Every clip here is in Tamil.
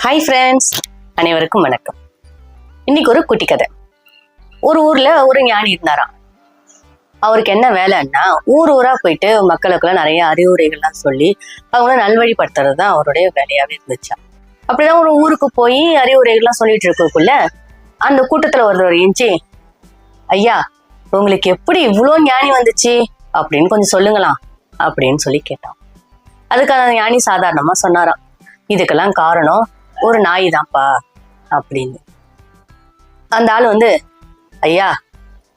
ஹாய் ஃப்ரெண்ட்ஸ், அனைவருக்கும் வணக்கம். இன்னைக்கு ஒரு குட்டி கதை. ஒரு ஊர்ல ஒரு ஞானி இருந்தாராம். அவருக்கு என்ன வேலைன்னா ஊர் ஊரா போயிட்டு மக்களுக்கெல்லாம் நிறைய அறிவுரைகள்லாம் சொல்லி அவங்கள நல்வழிப்படுத்துறது தான் அவருடைய வேலையாவே இருந்துச்சா. அப்படிதான் ஒரு ஊருக்கு போய் அறிவுரைகள்லாம் சொல்லிட்டு இருக்கக்குள்ள அந்த கூட்டத்துல ஒருத்தர் எஞ்சி, ஐயா உங்களுக்கு எப்படி இவ்வளோ ஞானி வந்துச்சு அப்படின்னு கொஞ்சம் சொல்லுங்களாம் அப்படின்னு சொல்லி கேட்டான். அதுக்கு அந்த ஞானி சாதாரணமா சொன்னாராம், இதுக்கெல்லாம் காரணம் ஒரு நாய் தான்ப்பா அப்படின்னு. அந்த ஆள் ஐயா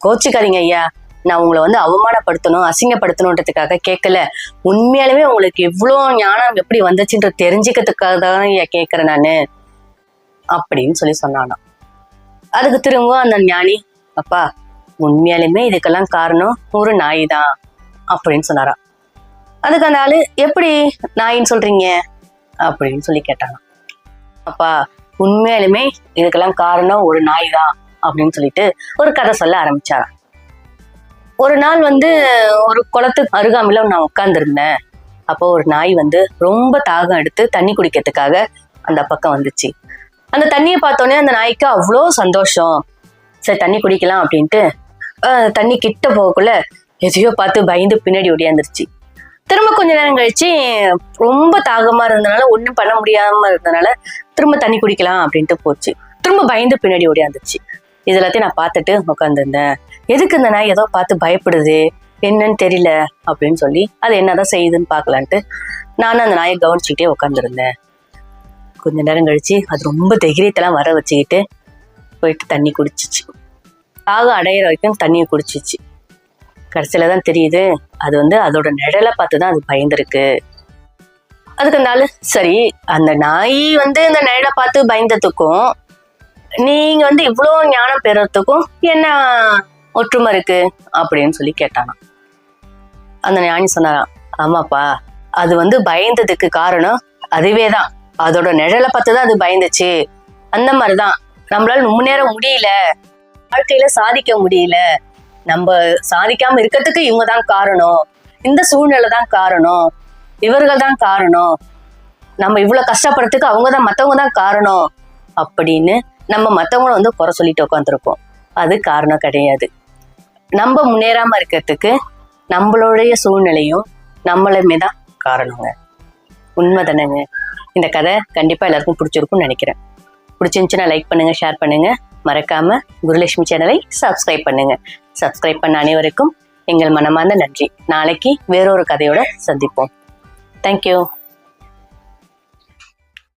கோச்சிக்காதீங்க ஐயா, நான் உங்களை அவமானப்படுத்தணும் அசிங்கப்படுத்தணுன்றதுக்காக கேட்கல, உண்மையாலுமே உங்களுக்கு இவ்வளோ ஞானம் எப்படி வந்துச்சுன்ற தெரிஞ்சுக்கிறதுக்காக தான் ஐயா கேட்கறேன் நானு அப்படின்னு சொல்லி சொன்னானா. அதுக்கு திரும்ப அந்த ஞானி, அப்பா உண்மையாலுமே இதுக்கெல்லாம் காரணம் ஒரு நாய் தான் அப்படின்னு சொன்னாரா. அதுக்கு அந்த ஆளு, எப்படி நாயின்னு சொல்றீங்க அப்படின்னு சொல்லி கேட்டாங்க. அப்பா உண்மையாலுமே இதுக்கெல்லாம் காரணம் ஒரு நாய் தான் அப்படின்னு சொல்லிட்டு ஒரு கதை சொல்ல ஆரம்பிச்சாராம். ஒரு நாள் ஒரு குளத்துக்கு அருகாமையில நான் உட்கார்ந்துருந்தேன். அப்போ ஒரு நாய் ரொம்ப தாகம் எடுத்து தண்ணி குடிக்கிறதுக்காக அந்த பக்கம் வந்துச்சு. அந்த தண்ணியை பார்த்தோன்னே அந்த நாய்க்கு அவ்வளோ சந்தோஷம். சரி தண்ணி குடிக்கலாம் அப்படின்ட்டு தண்ணி கிட்ட போகக்குள்ள எதையோ பார்த்து பயந்து பின்னாடி ஓடியாந்துருச்சு. திரும்ப கொஞ்ச நேரம் கழிச்சு ரொம்ப தாகமா இருந்ததுனால ஒன்றும் பண்ண முடியாம இருந்ததுனால திரும்ப தண்ணி குடிக்கலாம் அப்படின்ட்டு போச்சு. திரும்ப பயந்து பின்னாடி ஓடியாந்துச்சு. இது எல்லாத்தையும் நான் பார்த்துட்டு உட்காந்துருந்தேன். எதுக்கு இந்த நாய் ஏதோ பார்த்து பயப்படுது என்னன்னு தெரியல அப்படின்னு சொல்லி அது என்னதான் செய்யுதுன்னு பார்க்கலான்ட்டு நானும் அந்த நாயை கவனிச்சுக்கிட்டே உட்காந்துருந்தேன். கொஞ்ச நேரம் கழிச்சு அது ரொம்ப தைரியத்தெல்லாம் வர வச்சுக்கிட்டு போயிட்டு தண்ணி குடிச்சிச்சு. தாகம் அடையிற வரைக்கும் தண்ணியை குடிச்சிச்சு. கடைசியில தான் தெரியுது அது அதோட நிழலை பார்த்துதான் அது பயந்துருக்கு. அதுக்கு அந்த ஆளு, சரி அந்த நாய் இந்த நிழலை பார்த்து பயந்ததுக்கும் நீங்க இவ்வளோ ஞானம் பெறறதுக்கும் என்ன ஒற்றுமை இருக்கு அப்படின்னு சொல்லி கேட்டானா. அந்த ஞானி சொன்னாராம், ஆமாப்பா அது பயந்ததுக்கு காரணம் அதுவேதான், அதோட நிழலை பார்த்துதான் அது பயந்துச்சு. அந்த மாதிரிதான் நம்மளால முன்னேற முடியல, வாழ்க்கையில சாதிக்க முடியல, நம்ம சாதிக்காம இருக்கிறதுக்கு இவங்க தான் காரணம், இந்த சூழ்நிலை தான் காரணம், இவர்கள் தான் காரணம், நம்ம இவ்வளவு கஷ்டப்படுறதுக்கு அவங்கதான் மத்தவங்க தான் காரணம் அப்படின்னு நம்ம மத்தவங்களும் குறை சொல்லிட்டு உட்காந்துருப்போம். அது காரணம் கிடையாது. நம்ம முன்னேறாம இருக்கிறதுக்கு நம்மளுடைய சூழ்நிலையும் நம்மளுமே தான் காரணங்க. உண்மை தானேங்க. இந்த கதை கண்டிப்பா எல்லாருக்கும் பிடிச்சிருக்கும்னு நினைக்கிறேன். பிடிச்சிருந்துச்சுன்னா லைக் பண்ணுங்க, ஷேர் பண்ணுங்க, மறக்காம குருலட்சுமி சேனலை சப்ஸ்கிரைப் பண்ணுங்க. சப்ஸ்கிரைப் பண்ண அனைவருக்கும் எங்கள் மனமார்ந்த நன்றி. நாளைக்கு வேறொரு கதையோட சந்திப்போம். தேங்க்யூ.